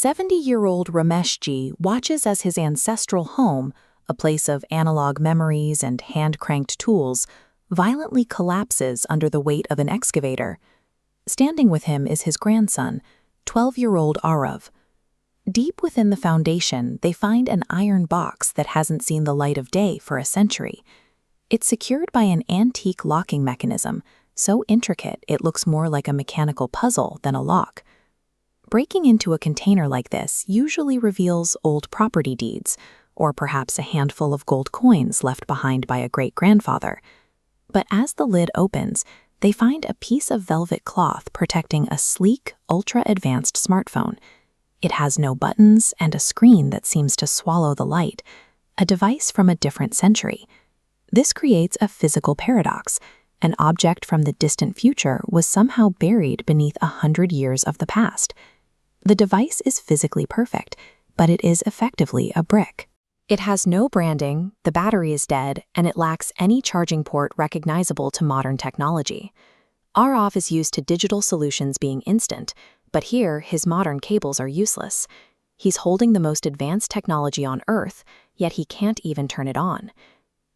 70-year-old Rameshji watches as his ancestral home, a place of analog memories and hand-cranked tools, violently collapses under the weight of an excavator. Standing with him is his grandson, 12-year-old Arav. Deep within the foundation, they find an iron box that hasn't seen the light of day for a century. It's secured by an antique locking mechanism, so intricate it looks more like a mechanical puzzle than a lock. Breaking into a container like this usually reveals old property deeds, or perhaps a handful of gold coins left behind by a great-grandfather. But as the lid opens, they find a piece of velvet cloth protecting a sleek, ultra-advanced smartphone. It has no buttons and a screen that seems to swallow the light, a device from a different century. This creates a physical paradox. An object from the distant future was somehow buried beneath 100 years of the past. The device is physically perfect, but it is effectively a brick. It has no branding, the battery is dead, and it lacks any charging port recognizable to modern technology. Arav is used to digital solutions being instant, but here his modern cables are useless. He's holding the most advanced technology on Earth, yet he can't even turn it on.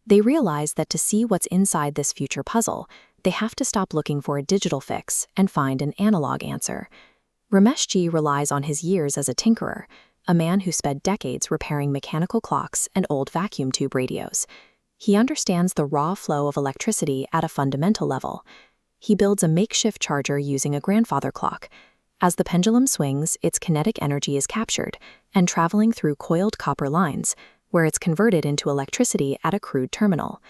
They realize that to see what's inside this future puzzle, they have to stop looking for a digital fix and find an analog answer. Rameshji relies on his years as a tinkerer, a man who spent decades repairing mechanical clocks and old vacuum tube radios. He understands the raw flow of electricity at a fundamental level. He builds a makeshift charger using a grandfather clock. As the pendulum swings, its kinetic energy is captured and traveling through coiled copper lines, where it's converted into electricity at a crude terminal.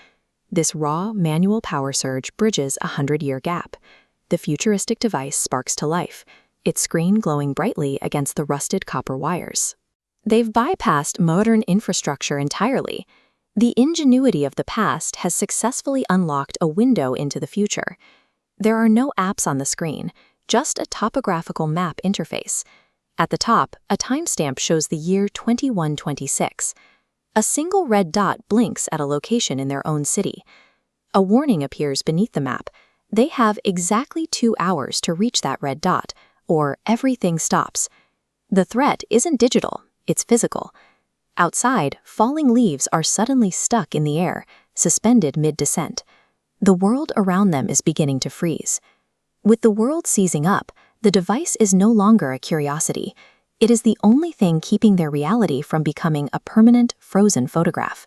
This raw, manual power surge bridges a 100-year gap. The futuristic device sparks to life, its screen glowing brightly against the rusted copper wires. They've bypassed modern infrastructure entirely. The ingenuity of the past has successfully unlocked a window into the future. There are no apps on the screen, just a topographical map interface. At the top, a timestamp shows the year 2126. A single red dot blinks at a location in their own city. A warning appears beneath the map. They have exactly 2 hours to reach that red dot, or everything stops. The threat isn't digital, it's physical. Outside, falling leaves are suddenly stuck in the air, suspended mid-descent. The world around them is beginning to freeze. With the world seizing up, the device is no longer a curiosity. It is the only thing keeping their reality from becoming a permanent, frozen photograph.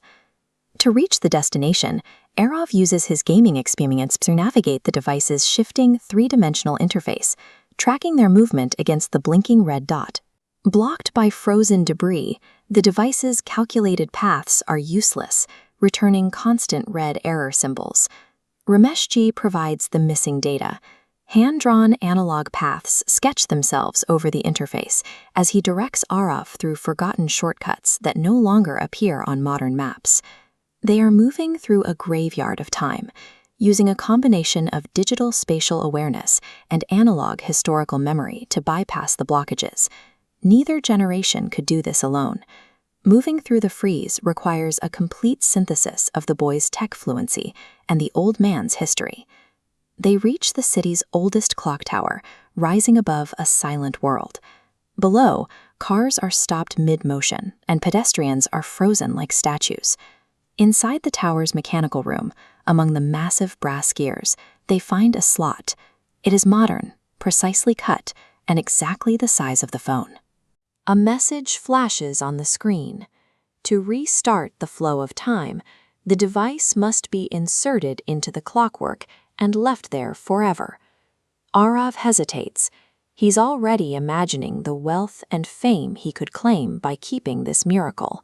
To reach the destination, Arav uses his gaming experience to navigate the device's shifting, three-dimensional interface, tracking their movement against the blinking red dot. Blocked by frozen debris, the device's calculated paths are useless, returning constant red error symbols. Rameshji provides the missing data. Hand-drawn analog paths sketch themselves over the interface as he directs Arav through forgotten shortcuts that no longer appear on modern maps. They are moving through a graveyard of time, using a combination of digital spatial awareness and analog historical memory to bypass the blockages. Neither generation could do this alone. Moving through the freeze requires a complete synthesis of the boy's tech fluency and the old man's history. They reach the city's oldest clock tower, rising above a silent world. Below, cars are stopped mid-motion, and pedestrians are frozen like statues. Inside the tower's mechanical room, among the massive brass gears, they find a slot. It is modern, precisely cut, and exactly the size of the phone. A message flashes on the screen. To restart the flow of time, the device must be inserted into the clockwork and left there forever. Arav hesitates. He's already imagining the wealth and fame he could claim by keeping this miracle.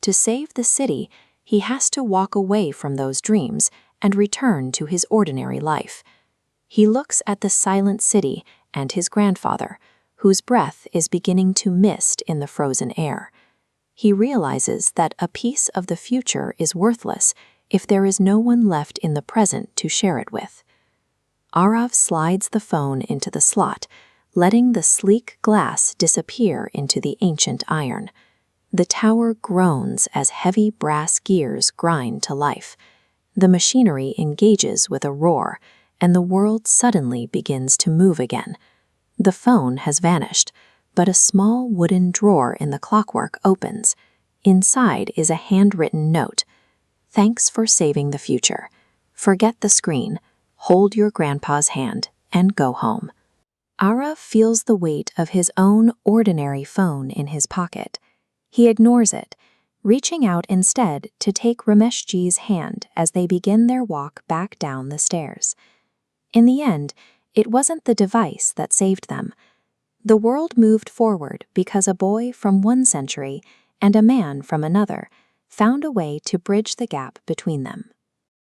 To save the city, he has to walk away from those dreams and return to his ordinary life. He looks at the silent city and his grandfather, whose breath is beginning to mist in the frozen air. He realizes that a piece of the future is worthless if there is no one left in the present to share it with. Arav slides the phone into the slot, letting the sleek glass disappear into the ancient iron. The tower groans as heavy brass gears grind to life. The machinery engages with a roar, and the world suddenly begins to move again. The phone has vanished, but a small wooden drawer in the clockwork opens. Inside is a handwritten note. "Thanks for saving the future. Forget the screen. Hold your grandpa's hand and go home." Ara feels the weight of his own ordinary phone in his pocket. He ignores it, reaching out instead to take Rameshji's hand as they begin their walk back down the stairs. In the end, it wasn't the device that saved them. The world moved forward because a boy from one century and a man from another found a way to bridge the gap between them.